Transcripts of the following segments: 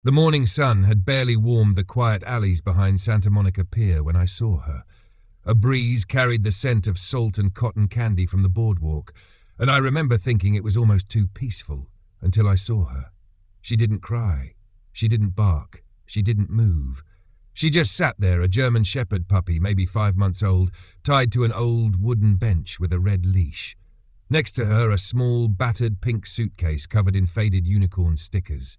The morning sun had barely warmed the quiet alleys behind Santa Monica Pier when I saw her. A breeze carried the scent of salt and cotton candy from the boardwalk, and I remember thinking it was almost too peaceful until I saw her. She didn't cry. She didn't bark. She didn't move. She just sat there, a German Shepherd puppy, maybe 5 months old, tied to an old wooden bench with a red leash. Next to her, a small, battered pink suitcase covered in faded unicorn stickers.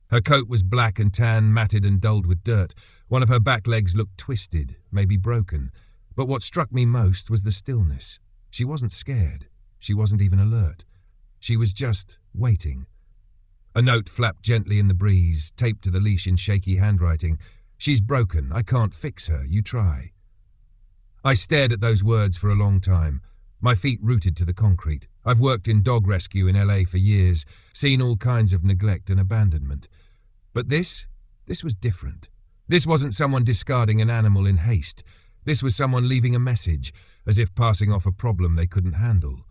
Her coat was black and tan, matted and dulled with dirt. One of her back legs looked twisted, maybe broken. But what struck me most was the stillness. She wasn't scared. She wasn't even alert. She was just waiting. A note flapped gently in the breeze, taped to the leash in shaky handwriting. "She's broken. I can't fix her. You try." I stared at those words for a long time, my feet rooted to the concrete. I've worked in dog rescue in LA for years, seen all kinds of neglect and abandonment. But this was different. This wasn't someone discarding an animal in haste. This was someone leaving a message, as if passing off a problem they couldn't handle.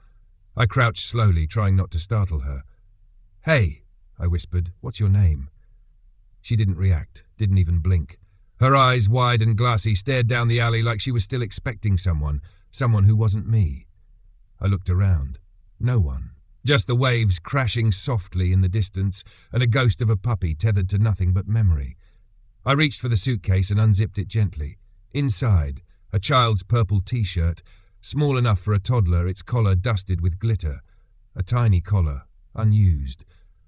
I crouched slowly, trying not to startle her. "Hey," I whispered, "what's your name?" She didn't react, didn't even blink. Her eyes, wide and glassy, stared down the alley like she was still expecting someone who wasn't me. I looked around. No one. Just the waves crashing softly in the distance and a ghost of a puppy tethered to nothing but memory. I reached for the suitcase and unzipped it gently. Inside, a child's purple t-shirt, small enough for a toddler, its collar dusted with glitter. A tiny collar, unused.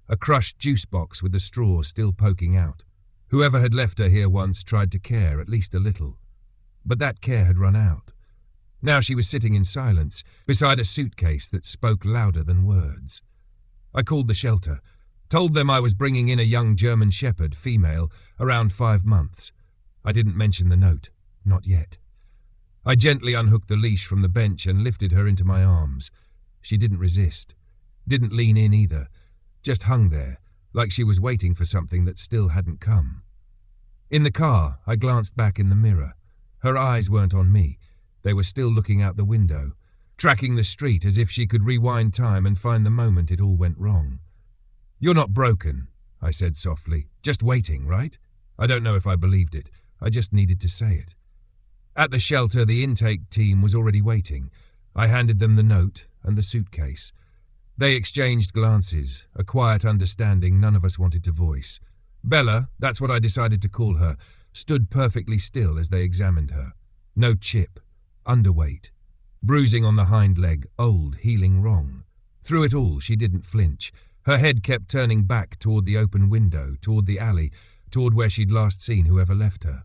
A crushed juice box with the straw still poking out. Whoever had left her here once tried to care, at least a little. But that care had run out. Now she was sitting in silence, beside a suitcase that spoke louder than words. I called the shelter, told them I was bringing in a young German Shepherd, female, around 5 months. I didn't mention the note, not yet. I gently unhooked the leash from the bench and lifted her into my arms. She didn't resist, didn't lean in either, just hung there, like she was waiting for something that still hadn't come. In the car, I glanced back in the mirror. Her eyes weren't on me. They were still looking out the window, tracking the street as if she could rewind time and find the moment it all went wrong. "You're not broken," I said softly. "Just waiting, right?" I don't know if I believed it. I just needed to say it. At the shelter, the intake team was already waiting. I handed them the note and the suitcase. They exchanged glances, a quiet understanding none of us wanted to voice. Bella, that's what I decided to call her, stood perfectly still as they examined her. No chip. Underweight. Bruising on the hind leg, old, healing wrong. Through it all, she didn't flinch. Her head kept turning back toward the open window, toward the alley, toward where she'd last seen whoever left her.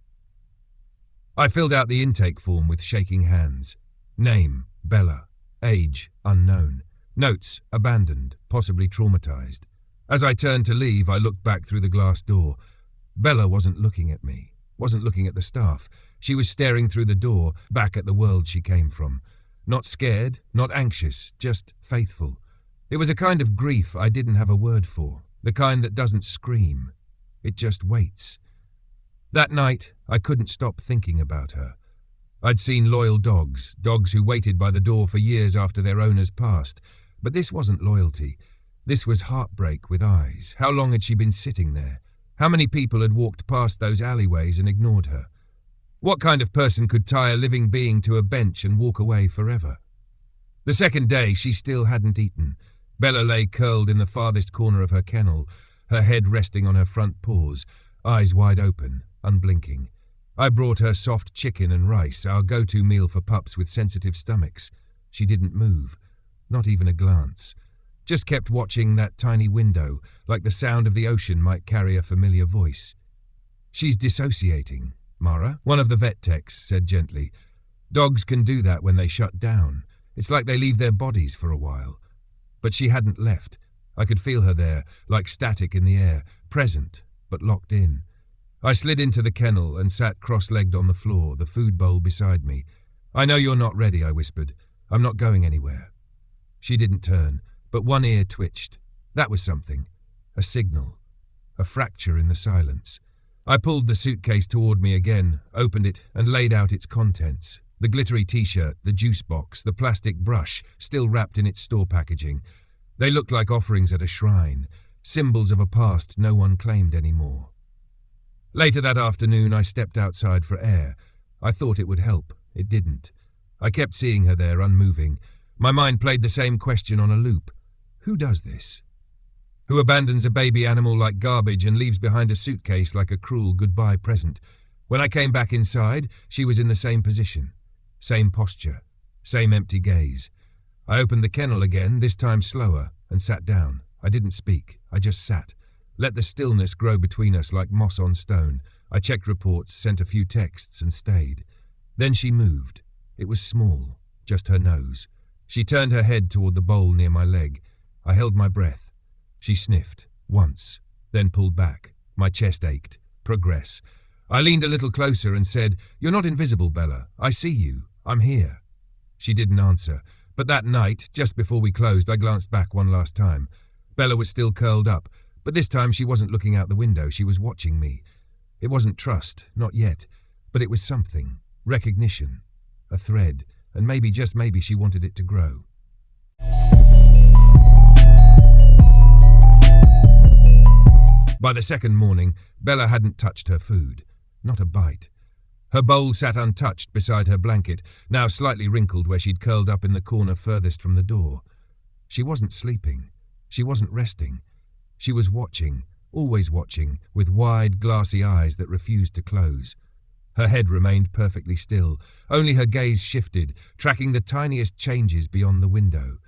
I filled out the intake form with shaking hands. Name, Bella. Age, unknown. Notes, abandoned, possibly traumatized. As I turned to leave, I looked back through the glass door. Bella wasn't looking at me, wasn't looking at the staff. She was staring through the door, back at the world she came from. Not scared, not anxious, just faithful. It was a kind of grief I didn't have a word for, the kind that doesn't scream. It just waits. That night, I couldn't stop thinking about her. I'd seen loyal dogs who waited by the door for years after their owners passed. But this wasn't loyalty. This was heartbreak with eyes. How long had she been sitting there? How many people had walked past those alleyways and ignored her? What kind of person could tie a living being to a bench and walk away forever? The second day, she still hadn't eaten. Bella lay curled in the farthest corner of her kennel, her head resting on her front paws, eyes wide open, unblinking. I brought her soft chicken and rice, our go-to meal for pups with sensitive stomachs. She didn't move, not even a glance. Just kept watching that tiny window, like the sound of the ocean might carry a familiar voice. "She's dissociating, Mara," one of the vet techs said gently. "Dogs can do that when they shut down. It's like they leave their bodies for a while." But she hadn't left. I could feel her there, like static in the air, present, but locked in. I slid into the kennel and sat cross-legged on the floor, the food bowl beside me. "I know you're not ready," I whispered. "I'm not going anywhere." She didn't turn, but one ear twitched. That was something. A signal. A fracture in the silence. I pulled the suitcase toward me again, opened it, and laid out its contents. The glittery t-shirt, the juice box, the plastic brush, still wrapped in its store packaging. They looked like offerings at a shrine, symbols of a past no one claimed anymore. Later that afternoon, I stepped outside for air. I thought it would help. It didn't. I kept seeing her there, unmoving. My mind played the same question on a loop. Who does this? Who abandons a baby animal like garbage and leaves behind a suitcase like a cruel goodbye present? When I came back inside, she was in the same position. Same posture. Same empty gaze. I opened the kennel again, this time slower, and sat down. I didn't speak. I just sat. Let the stillness grow between us like moss on stone. I checked reports, sent a few texts, and stayed. Then she moved. It was small, just her nose. She turned her head toward the bowl near my leg. I held my breath. She sniffed, once, then pulled back. My chest ached. Progress. I leaned a little closer and said, "You're not invisible, Bella. I see you. I'm here." She didn't answer, but that night, just before we closed, I glanced back one last time. Bella was still curled up, but this time she wasn't looking out the window. She was watching me. It wasn't trust, not yet, but it was something. Recognition. A thread, and maybe, just maybe, she wanted it to grow. By the second morning, Bella hadn't touched her food. Not a bite. Her bowl sat untouched beside her blanket, now slightly wrinkled where she'd curled up in the corner furthest from the door. She wasn't sleeping. She wasn't resting. She was watching, always watching, with wide, glassy eyes that refused to close. Her head remained perfectly still. Only her gaze shifted, tracking the tiniest changes beyond the window.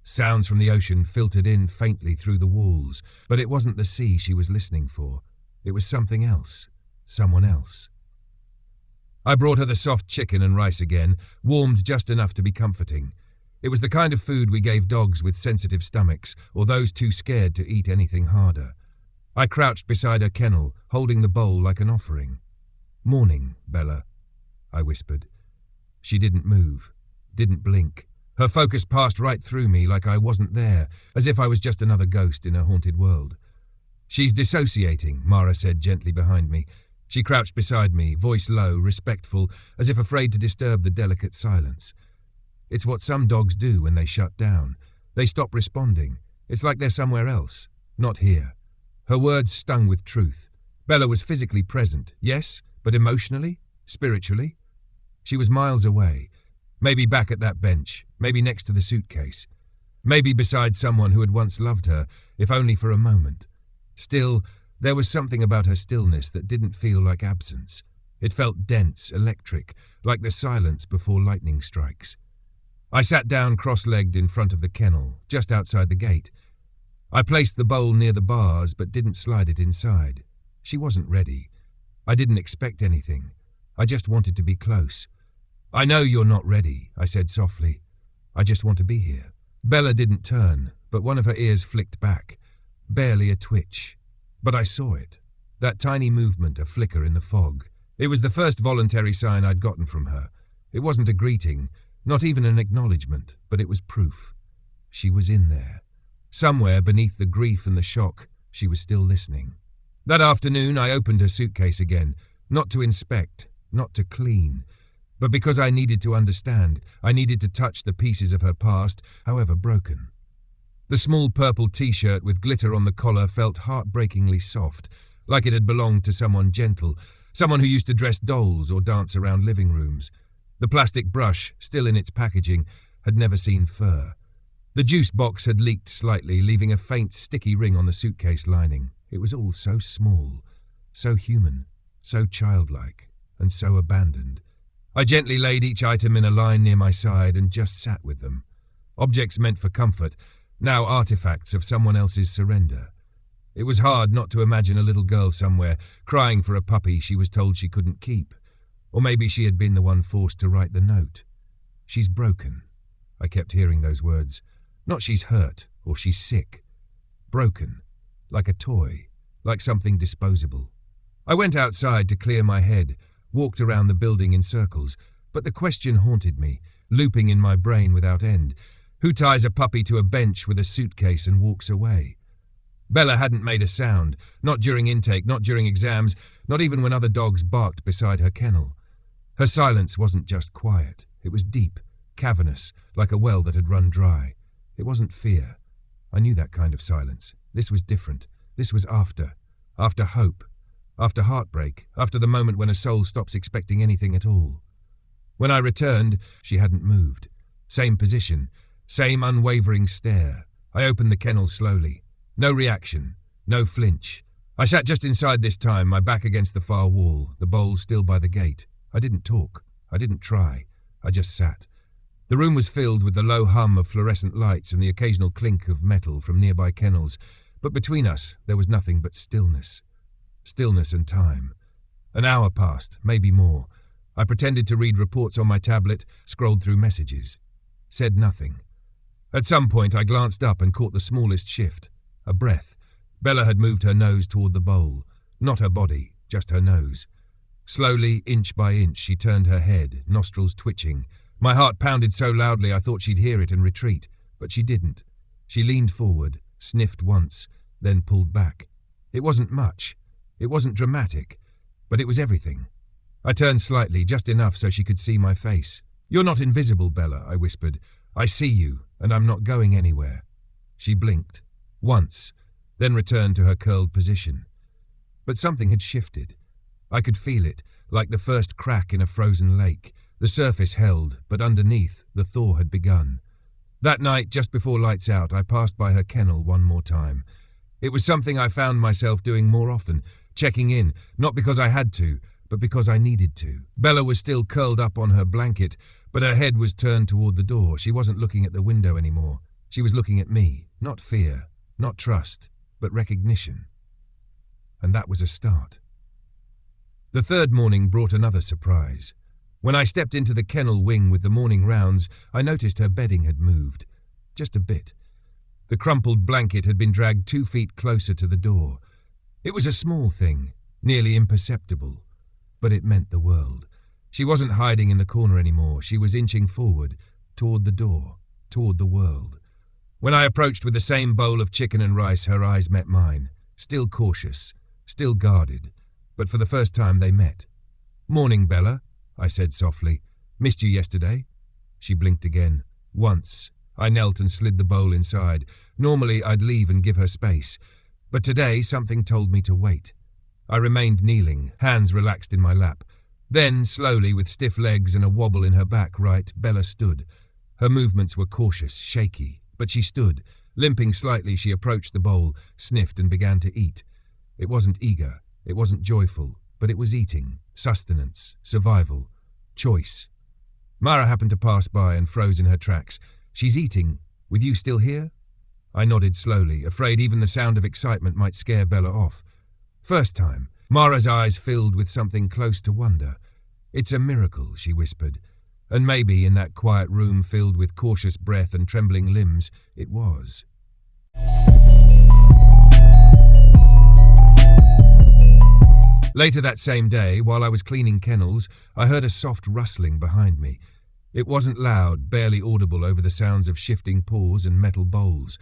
Sounds from the ocean filtered in faintly through the walls, but it wasn't the sea she was listening for. It was something else. Someone else. I brought her the soft chicken and rice again, warmed just enough to be comforting. It was the kind of food we gave dogs with sensitive stomachs, or those too scared to eat anything harder. I crouched beside her kennel, holding the bowl like an offering. "Morning, Bella," I whispered. She didn't move, didn't blink. Her focus passed right through me like I wasn't there, as if I was just another ghost in a haunted world. "She's dissociating," Mara said gently behind me. She crouched beside me, voice low, respectful, as if afraid to disturb the delicate silence. It's what some dogs do when they shut down. They stop responding. It's like they're somewhere else, not here. Her words stung with truth. Bella was physically present, yes, but emotionally, spiritually? She was miles away. Maybe back at that bench, maybe next to the suitcase. Maybe beside someone who had once loved her, if only for a moment. Still, there was something about her stillness that didn't feel like absence. It felt dense, electric, like the silence before lightning strikes. I sat down cross-legged in front of the kennel, just outside the gate. I placed the bowl near the bars, but didn't slide it inside. She wasn't ready. I didn't expect anything. I just wanted to be close. "I know you're not ready," I said softly. "I just want to be here." Bella didn't turn, but one of her ears flicked back. Barely a twitch. But I saw it. That tiny movement, a flicker in the fog. It was the first voluntary sign I'd gotten from her. It wasn't a greeting, not even an acknowledgement, but it was proof. She was in there. Somewhere beneath the grief and the shock, she was still listening. That afternoon, I opened her suitcase again, not to inspect, not to clean, but because I needed to understand. I needed to touch the pieces of her past, however broken. The small purple t-shirt with glitter on the collar felt heartbreakingly soft, like it had belonged to someone gentle, someone who used to dress dolls or dance around living rooms. The plastic brush, still in its packaging, had never seen fur. The juice box had leaked slightly, leaving a faint, sticky ring on the suitcase lining. It was all so small, so human, so childlike, and so abandoned. I gently laid each item in a line near my side and just sat with them. Objects meant for comfort, now artifacts of someone else's surrender. It was hard not to imagine a little girl somewhere, crying for a puppy she was told she couldn't keep. Or maybe she had been the one forced to write the note. "She's broken." I kept hearing those words. Not "she's hurt" or "she's sick." Broken. Like a toy. Like something disposable. I went outside to clear my head, walked around the building in circles, but the question haunted me, looping in my brain without end. Who ties a puppy to a bench with a suitcase and walks away? Bella hadn't made a sound, not during intake, not during exams, not even when other dogs barked beside her kennel. Her silence wasn't just quiet. It was deep, cavernous, like a well that had run dry. It wasn't fear. I knew that kind of silence. This was different. This was after hope. after heartbreak, after the moment when a soul stops expecting anything at all. When I returned, she hadn't moved. Same position, same unwavering stare. I opened the kennel slowly. No reaction, no flinch. I sat just inside this time, my back against the far wall, the bowl still by the gate. I didn't talk. I didn't try. I just sat. The room was filled with the low hum of fluorescent lights and the occasional clink of metal from nearby kennels, but between us there was nothing but stillness. Stillness and time. An hour passed, maybe more. I pretended to read reports on my tablet, scrolled through messages. Said nothing. At some point I glanced up and caught the smallest shift. A breath. Bella had moved her nose toward the bowl. Not her body, just her nose. Slowly, inch by inch, she turned her head, nostrils twitching. My heart pounded so loudly I thought she'd hear it and retreat, but she didn't. She leaned forward, sniffed once, then pulled back. It wasn't much. It wasn't dramatic, but it was everything. I turned slightly, just enough so she could see my face. "You're not invisible, Bella," I whispered. "I see you, and I'm not going anywhere." She blinked. Once, then returned to her curled position. But something had shifted. I could feel it, like the first crack in a frozen lake. The surface held, but underneath, the thaw had begun. That night, just before lights out, I passed by her kennel one more time. It was something I found myself doing more often, checking in, not because I had to, but because I needed to. Bella was still curled up on her blanket, but her head was turned toward the door. She wasn't looking at the window anymore. She was looking at me, not fear, not trust, but recognition. And that was a start. The third morning brought another surprise. When I stepped into the kennel wing with the morning rounds, I noticed her bedding had moved. Just a bit. The crumpled blanket had been dragged 2 feet closer to the door. It was a small thing, nearly imperceptible, but it meant the world. She wasn't hiding in the corner anymore. She was inching forward, toward the door, toward the world. When I approached with the same bowl of chicken and rice, her eyes met mine, still cautious, still guarded, but for the first time they met. "Morning, Bella," I said softly. "Missed you yesterday." She blinked again. Once. I knelt and slid the bowl inside. Normally I'd leave and give her space, but today something told me to wait. I remained kneeling, hands relaxed in my lap. Then, slowly, with stiff legs and a wobble in her back right, Bella stood. Her movements were cautious, shaky, but she stood. Limping slightly, she approached the bowl, sniffed and began to eat. It wasn't eager, it wasn't joyful, but it was eating, sustenance, survival, choice. Mara happened to pass by and froze in her tracks. "She's eating, with you still here?" I nodded slowly, afraid even the sound of excitement might scare Bella off. First time, Mara's eyes filled with something close to wonder. "It's a miracle," she whispered. And maybe in that quiet room filled with cautious breath and trembling limbs, it was. Later that same day, while I was cleaning kennels, I heard a soft rustling behind me. It wasn't loud, barely audible over the sounds of shifting paws and metal bowls,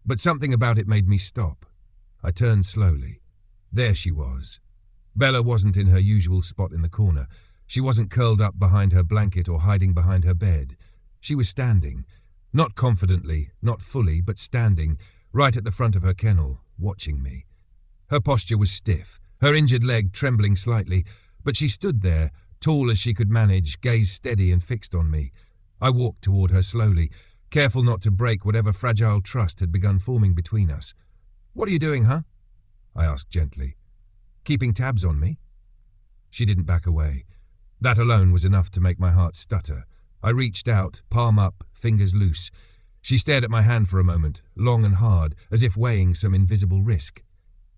but something about it made me stop. I turned slowly. There she was. Bella wasn't in her usual spot in the corner. She wasn't curled up behind her blanket or hiding behind her bed. She was standing, not confidently, not fully, but standing, right at the front of her kennel, watching me. Her posture was stiff, her injured leg trembling slightly, but she stood there, tall as she could manage, gaze steady and fixed on me. I walked toward her slowly, careful not to break whatever fragile trust had begun forming between us. "What are you doing, huh?" I asked gently. "Keeping tabs on me?" She didn't back away. That alone was enough to make my heart stutter. I reached out, palm up, fingers loose. She stared at my hand for a moment, long and hard, as if weighing some invisible risk.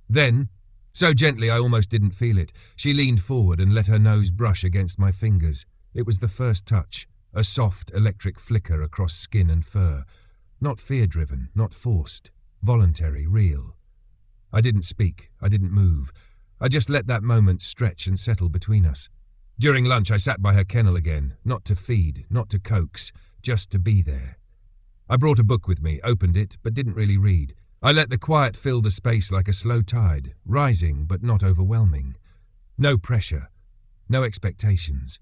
Then, so gently I almost didn't feel it, she leaned forward and let her nose brush against my fingers. It was the first touch, a soft electric flicker across skin and fur. Not fear-driven, not forced, voluntary, real. I didn't speak, I didn't move. I just let that moment stretch and settle between us. During lunch I sat by her kennel again, not to feed, not to coax, just to be there. I brought a book with me, opened it, but didn't really read. I let the quiet fill the space like a slow tide, rising but not overwhelming. No pressure, no expectations.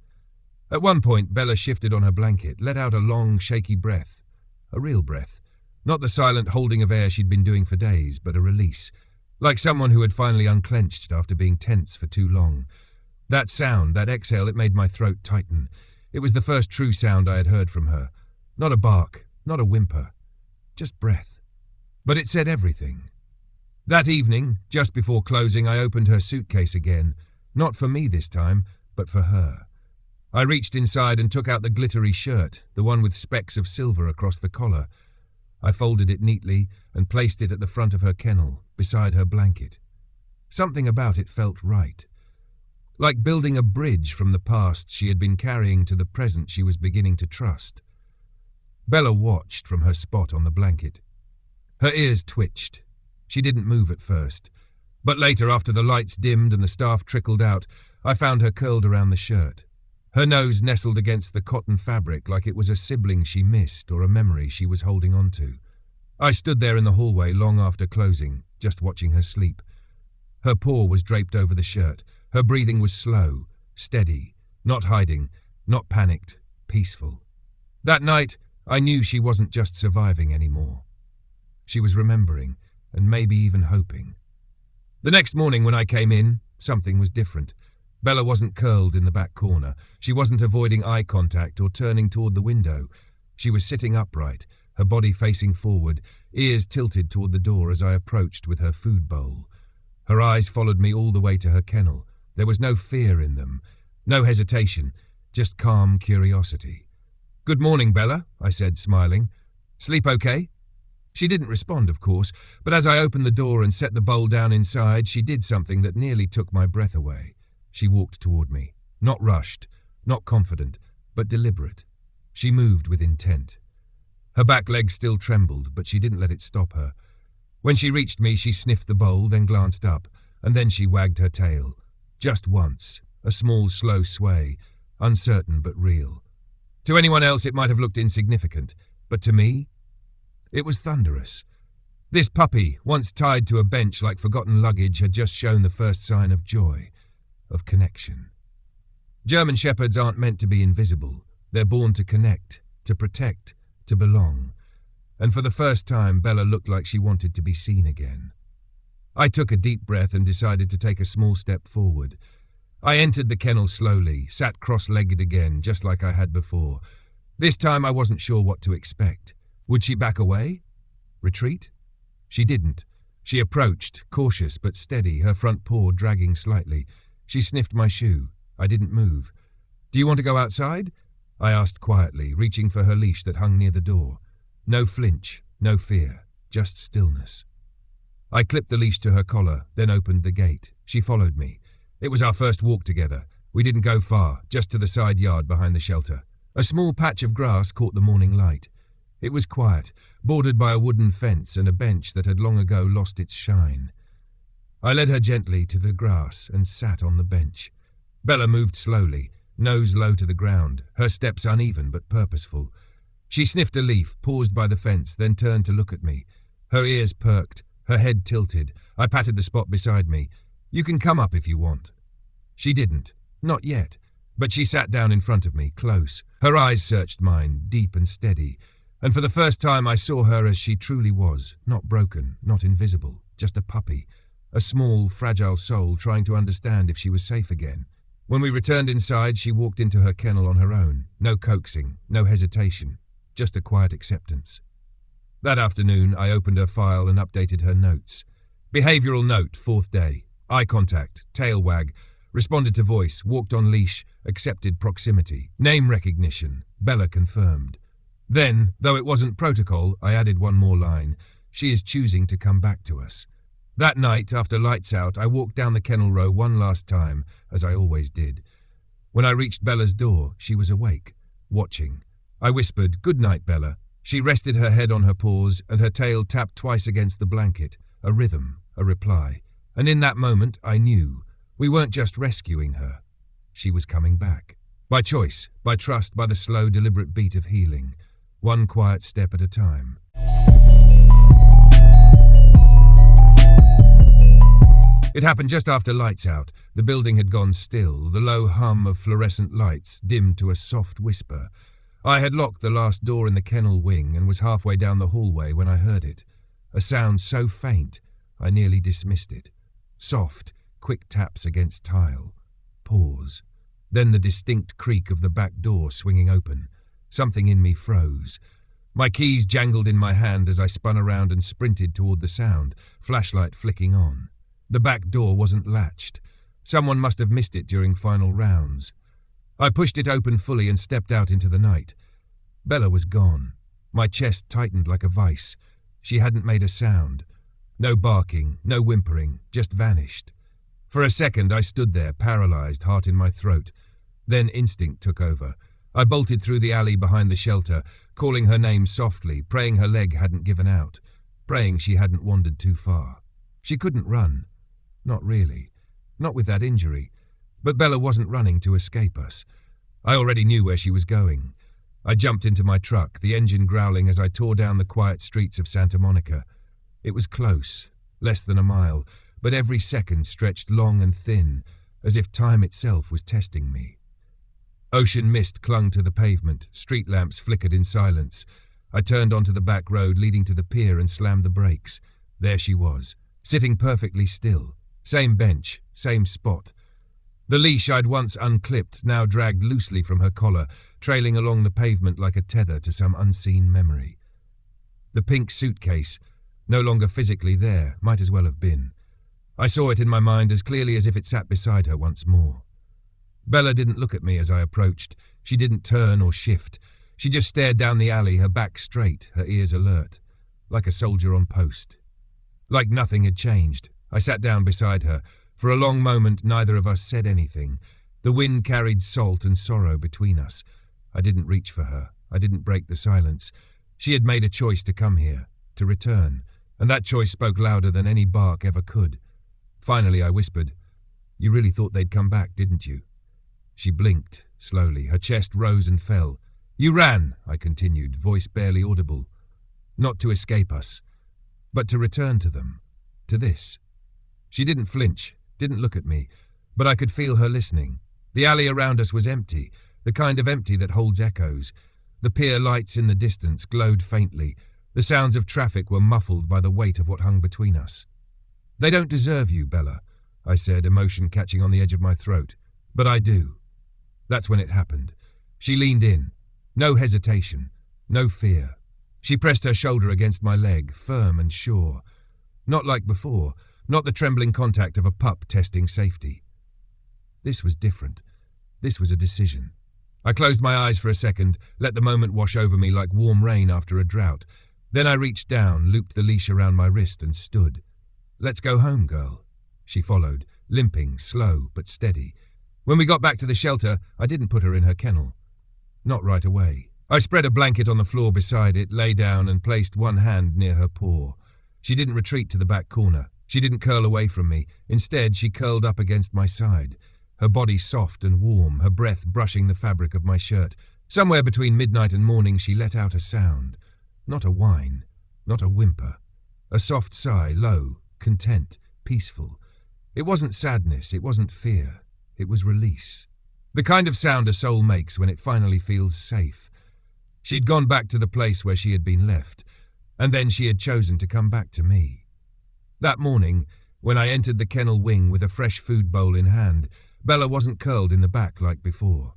At one point, Bella shifted on her blanket, let out a long, shaky breath. A real breath. Not the silent holding of air she'd been doing for days, but a release. like someone who had finally unclenched after being tense for too long. That sound, that exhale, it made my throat tighten. It was the first true sound I had heard from her. Not a bark, not a whimper, just breath. But it said everything. That evening, just before closing, I opened her suitcase again, not for me this time, but for her. I reached inside and took out the glittery shirt, the one with specks of silver across the collar. I folded it neatly and placed it at the front of her kennel, beside her blanket. Something about it felt right. Like building a bridge from the past she had been carrying to the present she was beginning to trust. Bella watched from her spot on the blanket. Her ears twitched. She didn't move at first, but later, after the lights dimmed and the staff trickled out, I found her curled around the shirt. Her nose nestled against the cotton fabric like it was a sibling she missed or a memory she was holding on to. I stood there in the hallway long after closing, just watching her sleep. Her paw was draped over the shirt. Her breathing was slow, steady, not hiding, not panicked, peaceful. That night, I knew she wasn't just surviving anymore. She was remembering, and maybe even hoping. The next morning when I came in, something was different. Bella wasn't curled in the back corner. She wasn't avoiding eye contact or turning toward the window. She was sitting upright, her body facing forward, ears tilted toward the door as I approached with her food bowl. Her eyes followed me all the way to her kennel. There was no fear in them, no hesitation, just calm curiosity. "Good morning, Bella," I said, smiling. "Sleep okay?" She didn't respond, of course, but as I opened the door and set the bowl down inside, she did something that nearly took my breath away. She walked toward me, not rushed, not confident, but deliberate. She moved with intent. Her back legs still trembled, but she didn't let it stop her. When she reached me, she sniffed the bowl, then glanced up, and then she wagged her tail. Just once, a small, slow sway, uncertain but real. To anyone else it might have looked insignificant, but to me, it was thunderous. This puppy, once tied to a bench like forgotten luggage, had just shown the first sign of joy, of connection. German shepherds aren't meant to be invisible. They're born to connect, to protect, to belong. And for the first time, Bella looked like she wanted to be seen again. I took a deep breath and decided to take a small step forward. I entered the kennel slowly, sat cross-legged again, just like I had before. This time I wasn't sure what to expect. Would she back away? Retreat? She didn't. She approached, cautious but steady, her front paw dragging slightly. She sniffed my shoe. I didn't move. "Do you want to go outside?" I asked quietly, reaching for her leash that hung near the door. No flinch, no fear, just stillness. I clipped the leash to her collar, then opened the gate. She followed me. It was our first walk together. We didn't go far, just to the side yard behind the shelter. A small patch of grass caught the morning light. It was quiet, bordered by a wooden fence and a bench that had long ago lost its shine. I led her gently to the grass and sat on the bench. Bella moved slowly, nose low to the ground, her steps uneven but purposeful. She sniffed a leaf, paused by the fence, then turned to look at me. Her ears perked, her head tilted. I patted the spot beside me. "You can come up if you want." She didn't, not yet, but she sat down in front of me, close. Her eyes searched mine, deep and steady. And for the first time I saw her as she truly was, not broken, not invisible, just a puppy, a small, fragile soul trying to understand if she was safe again. When we returned inside, she walked into her kennel on her own. No coaxing, no hesitation, just a quiet acceptance. That afternoon, I opened her file and updated her notes. Behavioral note, 4th day. Eye contact, tail wag, responded to voice, walked on leash, accepted proximity. Name recognition, Bella confirmed. Then, though it wasn't protocol, I added one more line. She is choosing to come back to us. That night, after lights out, I walked down the kennel row one last time, as I always did. When I reached Bella's door, she was awake, watching. I whispered, "Good night, Bella." She rested her head on her paws, and her tail tapped twice against the blanket, a rhythm, a reply. And in that moment, I knew. We weren't just rescuing her. She was coming back. By choice, by trust, by the slow, deliberate beat of healing. One quiet step at a time. It happened just after lights out. The building had gone still, the low hum of fluorescent lights dimmed to a soft whisper. I had locked the last door in the kennel wing and was halfway down the hallway when I heard it. A sound so faint, I nearly dismissed it. Soft, quick taps against tile. Pause. Then the distinct creak of the back door swinging open. Something in me froze. My keys jangled in my hand as I spun around and sprinted toward the sound, flashlight flicking on. The back door wasn't latched. Someone must have missed it during final rounds. I pushed it open fully and stepped out into the night. Bella was gone. My chest tightened like a vice. She hadn't made a sound. No barking, no whimpering, just vanished. For a second I stood there, paralyzed, heart in my throat. Then instinct took over. I bolted through the alley behind the shelter, calling her name softly, praying her leg hadn't given out, praying she hadn't wandered too far. She couldn't run. Not really. Not with that injury. But Bella wasn't running to escape us. I already knew where she was going. I jumped into my truck, the engine growling as I tore down the quiet streets of Santa Monica. It was close, less than a mile, but every second stretched long and thin, as if time itself was testing me. Ocean mist clung to the pavement, street lamps flickered in silence. I turned onto the back road leading to the pier and slammed the brakes. There she was, sitting perfectly still. Same bench, same spot. The leash I'd once unclipped now dragged loosely from her collar, trailing along the pavement like a tether to some unseen memory. The pink suitcase, no longer physically there, might as well have been. I saw it in my mind as clearly as if it sat beside her once more. Bella didn't look at me as I approached. She didn't turn or shift. She just stared down the alley, her back straight, her ears alert, like a soldier on post. Like nothing had changed. I sat down beside her. For a long moment, neither of us said anything. The wind carried salt and sorrow between us. I didn't reach for her. I didn't break the silence. She had made a choice to come here, to return, and that choice spoke louder than any bark ever could. Finally, I whispered, "You really thought they'd come back, didn't you?" She blinked, slowly. Her chest rose and fell. "You ran," I continued, voice barely audible. "Not to escape us, but to return to them, to this." She didn't flinch, didn't look at me, but I could feel her listening. The alley around us was empty, the kind of empty that holds echoes. The pier lights in the distance glowed faintly. The sounds of traffic were muffled by the weight of what hung between us. "They don't deserve you, Bella," I said, emotion catching on the edge of my throat. "But I do." That's when it happened. She leaned in. No hesitation, no fear. She pressed her shoulder against my leg, firm and sure. Not like before, not the trembling contact of a pup testing safety. This was different. This was a decision. I closed my eyes for a second, let the moment wash over me like warm rain after a drought. Then I reached down, looped the leash around my wrist and stood. "Let's go home, girl." She followed, limping, slow but steady. When we got back to the shelter, I didn't put her in her kennel. Not right away. I spread a blanket on the floor beside it, lay down and placed one hand near her paw. She didn't retreat to the back corner. She didn't curl away from me. Instead, she curled up against my side. Her body soft and warm, her breath brushing the fabric of my shirt. Somewhere between midnight and morning, she let out a sound. Not a whine, not a whimper. A soft sigh, low, content, peaceful. It wasn't sadness, it wasn't fear. It was release. The kind of sound a soul makes when it finally feels safe. She'd gone back to the place where she had been left, and then she had chosen to come back to me. That morning, when I entered the kennel wing with a fresh food bowl in hand, Bella wasn't curled in the back like before.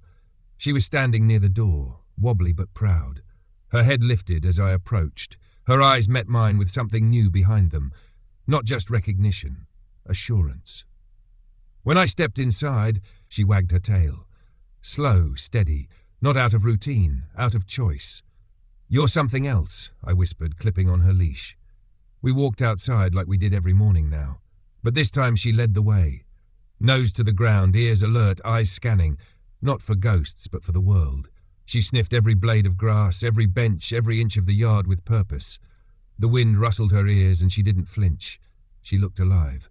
She was standing near the door, wobbly but proud. Her head lifted as I approached. Her eyes met mine with something new behind them. Not just recognition, assurance. When I stepped inside, she wagged her tail. Slow, steady, not out of routine, out of choice. "You're something else," I whispered, clipping on her leash. We walked outside like we did every morning now, but this time she led the way. Nose to the ground, ears alert, eyes scanning, not for ghosts but for the world. She sniffed every blade of grass, every bench, every inch of the yard with purpose. The wind rustled her ears and she didn't flinch. She looked alive.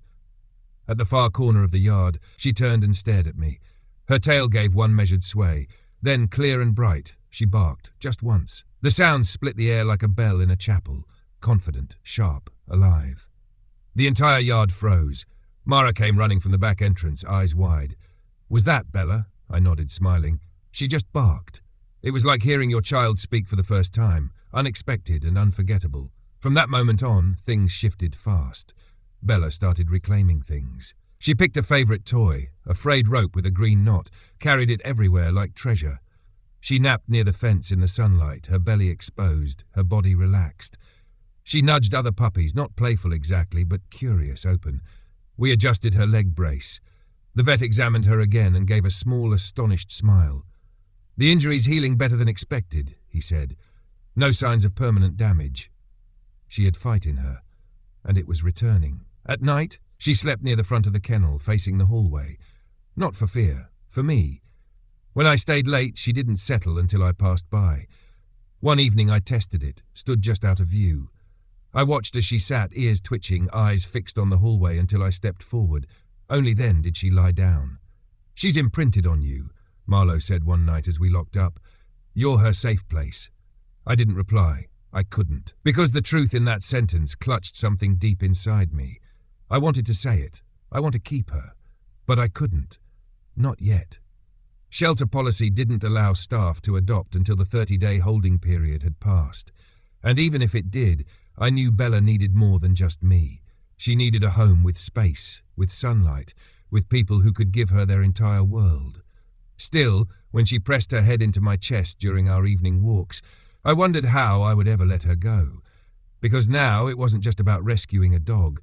At the far corner of the yard, she turned and stared at me. Her tail gave one measured sway. Then, clear and bright, she barked, just once. The sound split the air like a bell in a chapel, confident, sharp, alive. The entire yard froze. Mara came running from the back entrance, eyes wide. "Was that Bella?" I nodded, smiling. "She just barked." It was like hearing your child speak for the first time, unexpected and unforgettable. From that moment on, things shifted fast. Bella started reclaiming things. She picked a favourite toy, a frayed rope with a green knot, carried it everywhere like treasure. She napped near the fence in the sunlight, her belly exposed, her body relaxed. She nudged other puppies, not playful exactly, but curious, open. We adjusted her leg brace. The vet examined her again and gave a small, astonished smile. "The injury's healing better than expected," he said. "No signs of permanent damage." She had fight in her, and it was returning. At night, she slept near the front of the kennel, facing the hallway. Not for fear, for me. When I stayed late, she didn't settle until I passed by. One evening I tested it, stood just out of view. I watched as she sat, ears twitching, eyes fixed on the hallway until I stepped forward. Only then did she lie down. "She's imprinted on you," Marlowe said one night as we locked up. "You're her safe place." I didn't reply. I couldn't, because the truth in that sentence clutched something deep inside me. I wanted to say it. I want to keep her. But I couldn't. Not yet. Shelter policy didn't allow staff to adopt until the 30-day holding period had passed. And even if it did, I knew Bella needed more than just me. She needed a home with space, with sunlight, with people who could give her their entire world. Still, when she pressed her head into my chest during our evening walks, I wondered how I would ever let her go. Because now it wasn't just about rescuing a dog.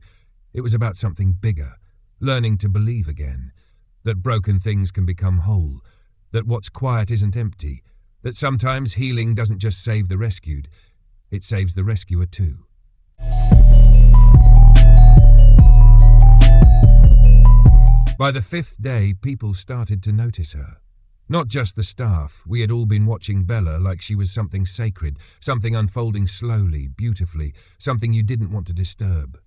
It was about something bigger, learning to believe again, that broken things can become whole, that what's quiet isn't empty, that sometimes healing doesn't just save the rescued, it saves the rescuer too. By the 5th day, people started to notice her. Not just the staff. We had all been watching Bella like she was something sacred, something unfolding slowly, beautifully, something you didn't want to disturb.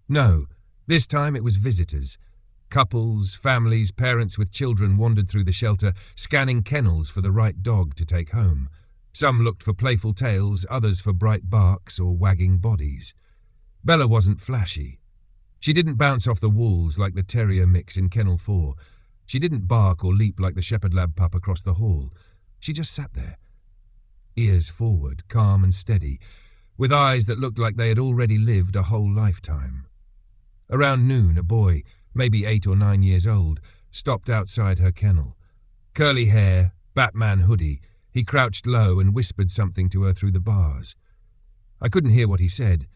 No, this time it was visitors. Couples, families, parents with children wandered through the shelter, scanning kennels for the right dog to take home. Some looked for playful tails, others for bright barks or wagging bodies. Bella wasn't flashy. She didn't bounce off the walls like the terrier mix in Kennel 4. She didn't bark or leap like the shepherd lab pup across the hall. She just sat there, ears forward, calm and steady, with eyes that looked like they had already lived a whole lifetime. Around noon, a boy, maybe 8 or 9 years old, stopped outside her kennel. Curly hair, Batman hoodie, he crouched low and whispered something to her through the bars. I couldn't hear what he said,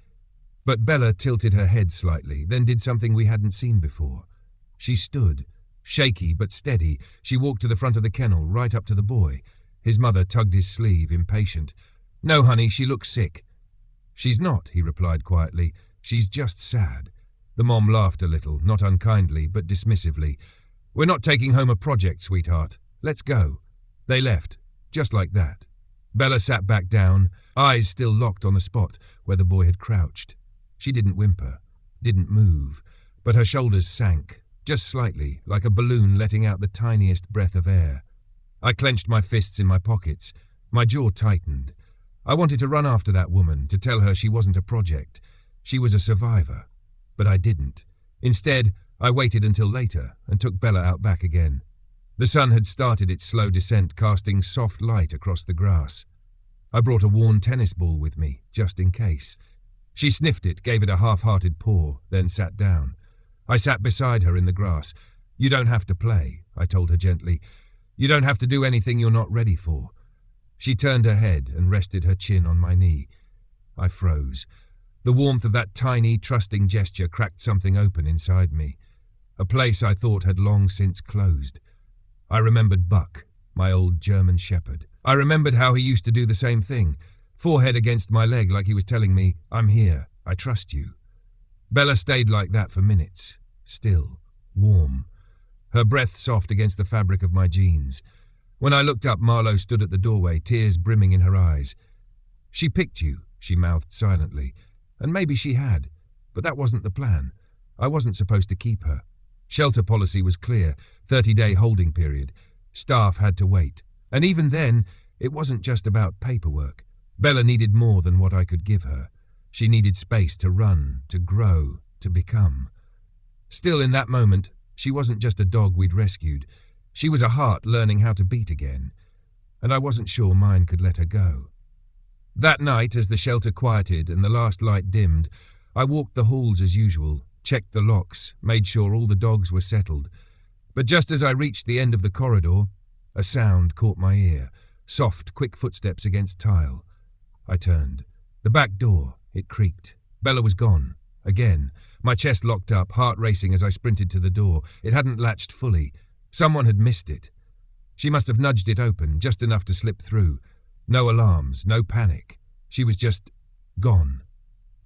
but Bella tilted her head slightly, then did something we hadn't seen before. She stood, shaky but steady. She walked to the front of the kennel, right up to the boy. His mother tugged his sleeve, impatient. "No, honey, she looks sick." "She's not," he replied quietly. "She's just sad." The mom laughed a little, not unkindly, but dismissively. "We're not taking home a project, sweetheart. Let's go." They left, just like that. Bella sat back down, eyes still locked on the spot where the boy had crouched. She didn't whimper, didn't move, but her shoulders sank, just slightly, like a balloon letting out the tiniest breath of air. I clenched my fists in my pockets. My jaw tightened. I wanted to run after that woman, to tell her she wasn't a project. She was a survivor. But I didn't. Instead, I waited until later and took Bella out back again. The sun had started its slow descent, casting soft light across the grass. I brought a worn tennis ball with me, just in case. She sniffed it, gave it a half-hearted paw, then sat down. I sat beside her in the grass. "You don't have to play," I told her gently. "You don't have to do anything you're not ready for." She turned her head and rested her chin on my knee. I froze. The warmth of that tiny, trusting gesture cracked something open inside me. A place I thought had long since closed. I remembered Buck, my old German shepherd. I remembered how he used to do the same thing. Forehead against my leg like he was telling me, "I'm here, I trust you." Bella stayed like that for minutes, still, warm. Her breath soft against the fabric of my jeans. When I looked up, Marlowe stood at the doorway, tears brimming in her eyes. "She picked you," she mouthed silently. And maybe she had, but that wasn't the plan. I wasn't supposed to keep her. Shelter policy was clear, 30-day holding period. Staff had to wait. And even then, it wasn't just about paperwork. Bella needed more than what I could give her. She needed space to run, to grow, to become. Still, in that moment, she wasn't just a dog we'd rescued. She was a heart learning how to beat again. And I wasn't sure mine could let her go. That night, as the shelter quieted and the last light dimmed, I walked the halls as usual, checked the locks, made sure all the dogs were settled. But just as I reached the end of the corridor, a sound caught my ear. Soft, quick footsteps against tile. I turned. The back door. It creaked. Bella was gone. Again. My chest locked up, heart racing as I sprinted to the door. It hadn't latched fully. Someone had missed it. She must have nudged it open, just enough to slip through. No alarms, no panic. She was just gone.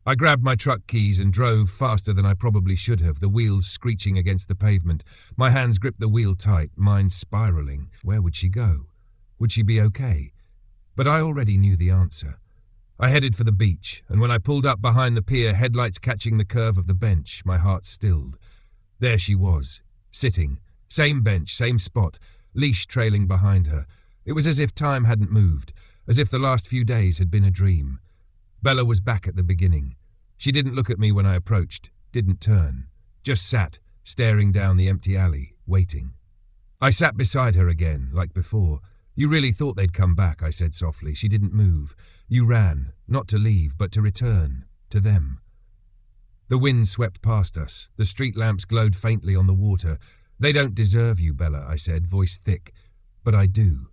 I grabbed my truck keys and drove faster than I probably should have, the wheels screeching against the pavement. My hands gripped the wheel tight, mind spiraling. Where would she go? Would she be okay? But I already knew the answer. I headed for the beach, and when I pulled up behind the pier, headlights catching the curve of the bench, my heart stilled. There she was, sitting. Same bench, same spot, leash trailing behind her. It was as if time hadn't moved, as if the last few days had been a dream. Bella was back at the beginning. She didn't look at me when I approached, didn't turn, just sat, staring down the empty alley, waiting. I sat beside her again, like before. You really thought they'd come back, I said softly. She didn't move. You ran, not to leave, but to return, to them. The wind swept past us. The street lamps glowed faintly on the water. They don't deserve you, Bella, I said, voice thick. But I do.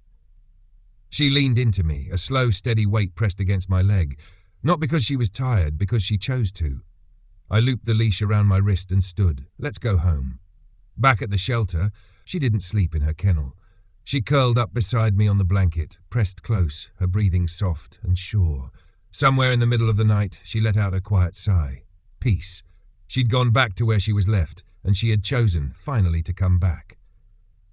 She leaned into me, a slow, steady weight pressed against my leg. Not because she was tired, because she chose to. I looped the leash around my wrist and stood. Let's go home. Back at the shelter, she didn't sleep in her kennel. She curled up beside me on the blanket, pressed close, her breathing soft and sure. Somewhere in the middle of the night, she let out a quiet sigh. Peace. She'd gone back to where she was left, and she had chosen, finally, to come back.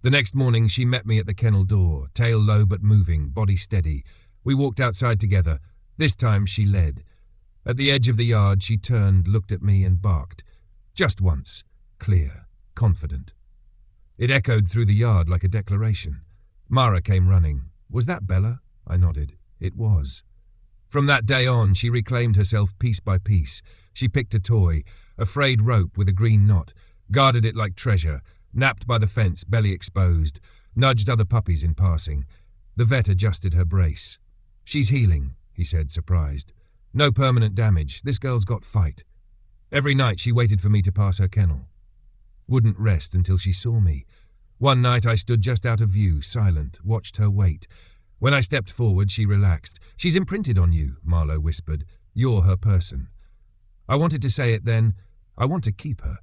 The next morning, she met me at the kennel door, tail low but moving, body steady. We walked outside together. This time, she led. At the edge of the yard, she turned, looked at me and barked. Just once. Clear. Confident. It echoed through the yard like a declaration. Mara came running. Was that Bella? I nodded. It was. From that day on, she reclaimed herself piece by piece. She picked a toy, a frayed rope with a green knot, guarded it like treasure, napped by the fence, belly exposed, nudged other puppies in passing. The vet adjusted her brace. She's healing, he said, surprised. No permanent damage. This girl's got fight. Every night she waited for me to pass her kennel. Wouldn't rest until she saw me. One night I stood just out of view, silent, watched her wait. When I stepped forward, she relaxed. She's imprinted on you, Marlowe whispered. You're her person. I wanted to say it then. I want to keep her.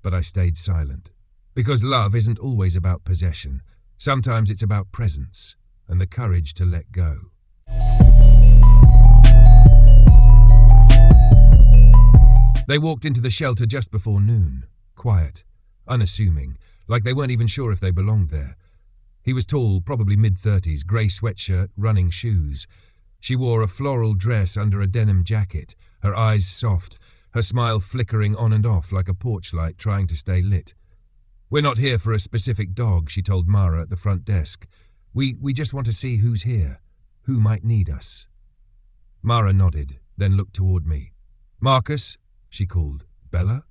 But I stayed silent. Because love isn't always about possession. Sometimes it's about presence and the courage to let go. They walked into the shelter just before noon. Quiet, unassuming, like they weren't even sure if they belonged there. He was tall, probably mid-30s, grey sweatshirt, running shoes. She wore a floral dress under a denim jacket, her eyes soft, her smile flickering on and off like a porch light trying to stay lit. We're not here for a specific dog, she told Mara at the front desk. We just want to see who's here, who might need us. Mara nodded, then looked toward me. Marcus, she called. Bella?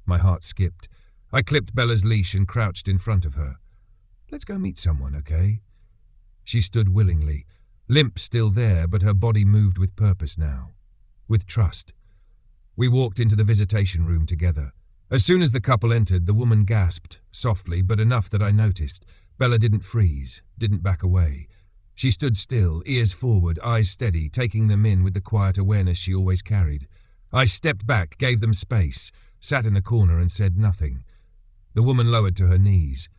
My heart skipped. I clipped Bella's leash and crouched in front of her. Let's go meet someone, okay? She stood willingly, limp still there, but her body moved with purpose now, with trust. We walked into the visitation room together. As soon as the couple entered, the woman gasped, softly, but enough that I noticed. Bella didn't freeze, didn't back away. She stood still, ears forward, eyes steady, taking them in with the quiet awareness she always carried. I stepped back, gave them space, sat in the corner and said nothing. The woman lowered to her knees.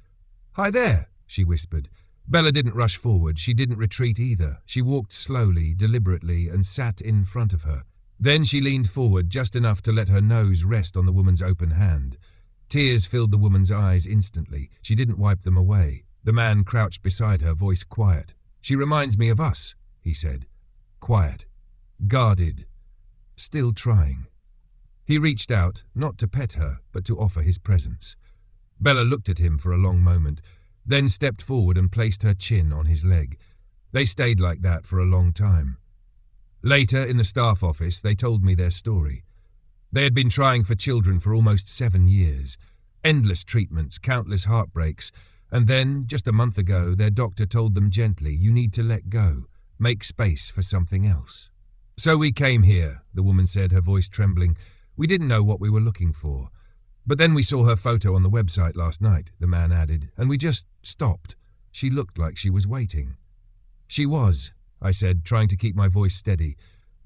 Hi there, she whispered. Bella didn't rush forward. She didn't retreat either. She walked slowly, deliberately, and sat in front of her. Then she leaned forward just enough to let her nose rest on the woman's open hand. Tears filled the woman's eyes instantly. She didn't wipe them away. The man crouched beside her, voice quiet. She reminds me of us, he said. Quiet. Guarded. Still trying. He reached out, not to pet her, but to offer his presence. Bella looked at him for a long moment, then stepped forward and placed her chin on his leg. They stayed like that for a long time. Later, in the staff office, they told me their story. They had been trying for children for almost 7 years. Endless treatments, countless heartbreaks, and then, just a month ago, their doctor told them gently, you need to let go, make space for something else. "So we came here," the woman said, her voice trembling. "We didn't know what we were looking for. But then we saw her photo on the website last night," the man added, "and we just stopped. She looked like she was waiting." "She was," I said, trying to keep my voice steady.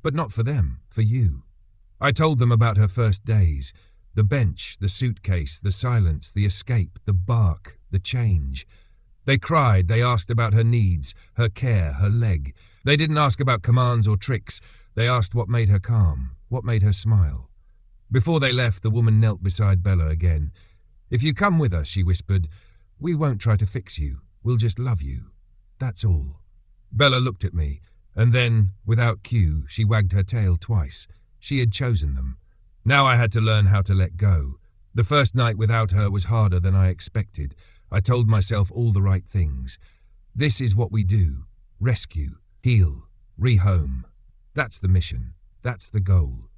"But not for them, for you." I told them about her first days. The bench, the suitcase, the silence, the escape, the bark, the change. They cried, they asked about her needs, her care, her leg. They didn't ask about commands or tricks. They asked what made her calm, what made her smile. Before they left, the woman knelt beside Bella again. "If you come with us," she whispered, "we won't try to fix you. We'll just love you. That's all." Bella looked at me, and then, without cue, she wagged her tail twice. She had chosen them. Now I had to learn how to let go. The first night without her was harder than I expected. I told myself all the right things. This is what we do. Rescue, heal, rehome. That's the mission. That's the goal.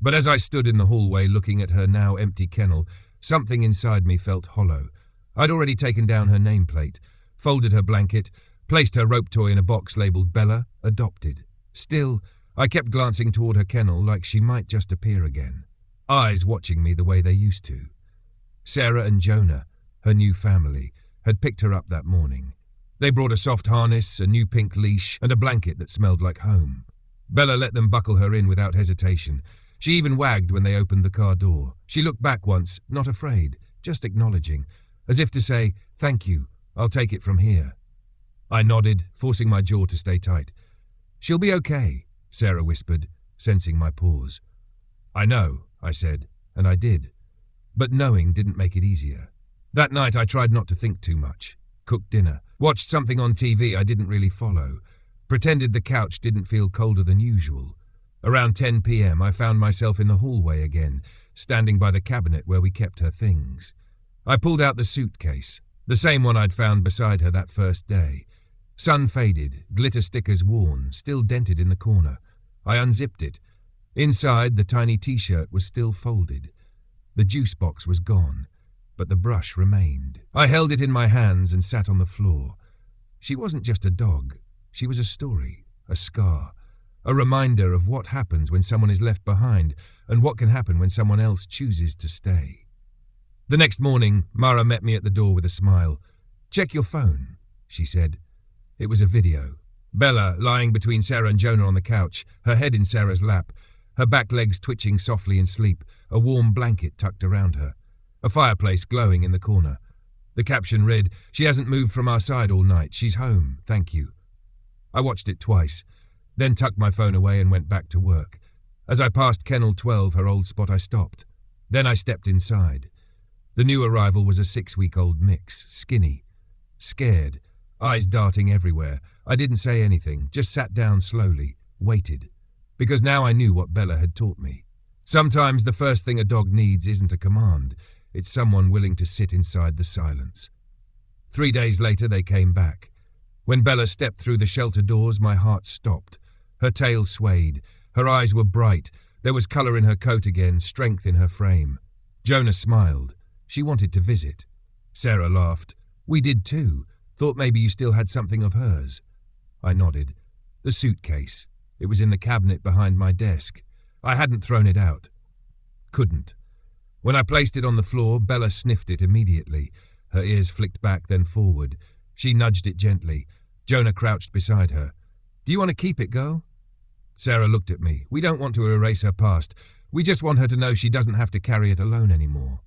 But as I stood in the hallway looking at her now empty kennel, something inside me felt hollow. I'd already taken down her nameplate, folded her blanket, placed her rope toy in a box labelled Bella, adopted. Still, I kept glancing toward her kennel like she might just appear again. Eyes watching me the way they used to. Sarah and Jonah, her new family, had picked her up that morning. They brought a soft harness, a new pink leash, and a blanket that smelled like home. Bella let them buckle her in without hesitation. She even wagged when they opened the car door. She looked back once, not afraid, just acknowledging, as if to say, "Thank you, I'll take it from here." I nodded, forcing my jaw to stay tight. "She'll be okay," Sarah whispered, sensing my pause. "I know," I said, and I did. But knowing didn't make it easier. That night I tried not to think too much. Cooked dinner, watched something on TV I didn't really follow, pretended the couch didn't feel colder than usual. Around 10 p.m. I found myself in the hallway again, standing by the cabinet where we kept her things. I pulled out the suitcase, the same one I'd found beside her that first day. Sun faded, glitter stickers worn, still dented in the corner. I unzipped it. Inside, the tiny t-shirt was still folded. The juice box was gone, but the brush remained. I held it in my hands and sat on the floor. She wasn't just a dog. She was a story, a scar, a reminder of what happens when someone is left behind and what can happen when someone else chooses to stay. The next morning, Mara met me at the door with a smile. "Check your phone," she said. It was a video. Bella lying between Sarah and Jonah on the couch, her head in Sarah's lap, her back legs twitching softly in sleep, a warm blanket tucked around her, a fireplace glowing in the corner. The caption read, "She hasn't moved from our side all night. She's home, thank you." I watched it twice, then tucked my phone away and went back to work. As I passed Kennel 12, her old spot, I stopped. Then I stepped inside. The new arrival was a 6-week-old mix, skinny, scared, eyes darting everywhere. I didn't say anything, just sat down slowly, waited. Because now I knew what Bella had taught me. Sometimes the first thing a dog needs isn't a command. It's someone willing to sit inside the silence. 3 days later, they came back. When Bella stepped through the shelter doors, my heart stopped. Her tail swayed. Her eyes were bright. There was colour in her coat again, strength in her frame. Jonah smiled. She wanted to visit. Sarah laughed. "We did too. Thought maybe you still had something of hers." I nodded. The suitcase. It was in the cabinet behind my desk. I hadn't thrown it out. Couldn't. When I placed it on the floor, Bella sniffed it immediately. Her ears flicked back, then forward. She nudged it gently. Jonah crouched beside her. "Do you want to keep it, girl?" Sarah looked at me. "We don't want to erase her past. We just want her to know she doesn't have to carry it alone anymore."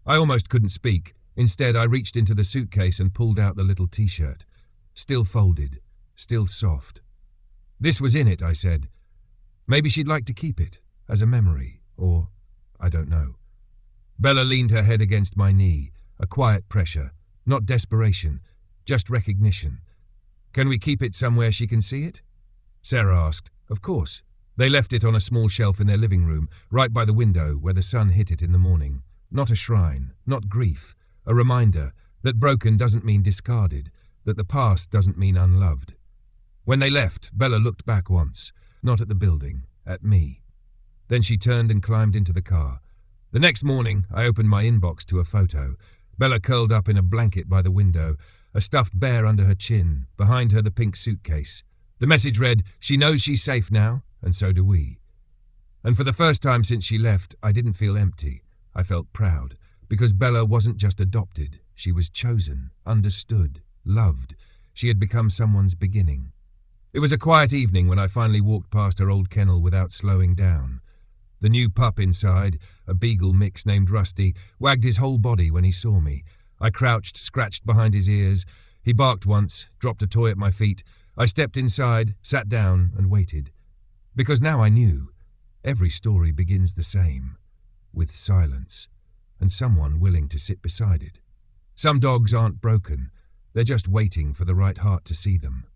I almost couldn't speak. Instead, I reached into the suitcase and pulled out the little t-shirt. Still folded, still soft. "This was in it," I said. "Maybe she'd like to keep it, as a memory, or I don't know." Bella leaned her head against my knee, a quiet pressure, not desperation, just recognition. "Can we keep it somewhere she can see it?" Sarah asked. "Of course." They left it on a small shelf in their living room, right by the window where the sun hit it in the morning. Not a shrine, not grief, a reminder that broken doesn't mean discarded, that the past doesn't mean unloved. When they left, Bella looked back once, not at the building, at me. Then she turned and climbed into the car. The next morning, I opened my inbox to a photo. Bella curled up in a blanket by the window, a stuffed bear under her chin, behind her the pink suitcase. The message read, "She knows she's safe now, and so do we." And for the first time since she left, I didn't feel empty. I felt proud, because Bella wasn't just adopted. She was chosen, understood, loved. She had become someone's beginning. It was a quiet evening when I finally walked past her old kennel without slowing down. The new pup inside, a beagle mix named Rusty, wagged his whole body when he saw me. I crouched, scratched behind his ears. He barked once, dropped a toy at my feet. I stepped inside, sat down, and waited. Because now I knew. Every story begins the same, with silence, and someone willing to sit beside it. Some dogs aren't broken. They're just waiting for the right heart to see them.